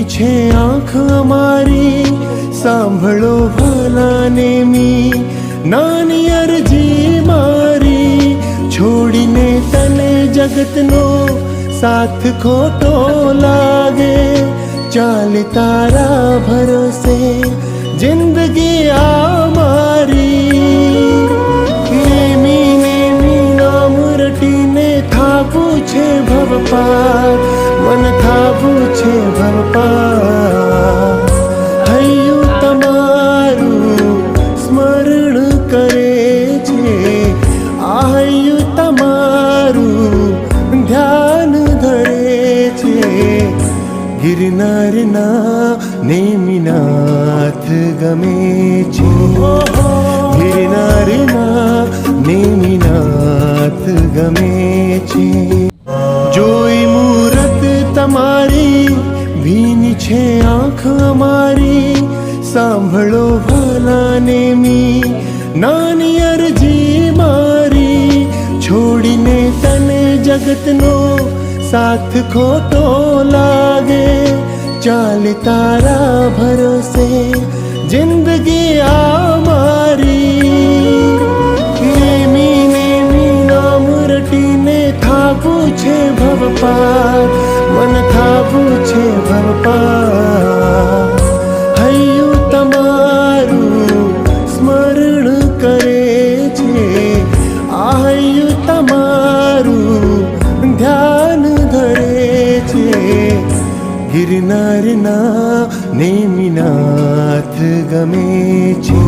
ભીની છે આંખ અમારી, સાંભળો ભલા નેમી નાની અરજી મારી. છોડીને તને જગતનો સાથ ખોટો લાગે, ચાલે તારા ભરોસે જિંદગી આ મારી. નેમી નેમી નામ રટીને થાપું છે ભવપાર, મન થાપું છે ભવપાર. હૈયું તમારું સ્મરણ કરે છે, આ હૈયું તમારું ધ્યાન ધરે છે. ગિરનારના નેમિનાથ ગમે છે, ગિરનારના નેમિનાથ ગમે છે. જોઈ મૂરત તમારી, ભીની છે આંખ અમારી, સાંભળો ભલા નેમી નાની અરજી મારી. છોડીને તને જગતનો સાથ ખોટો લાગે, ચાલે તારા ભરોસે જિંદગી આ મારી. નેમી નેમી નામ રટીને થાપું છે ભવપાર, મન થાપું છે ભવપાર. હૈયું તમારું સ્મરણ કરે છે, આ હૈયું તમારું ધ્યાન ધરે છે. ગિરનારના નેમિનાથ ગમે છે.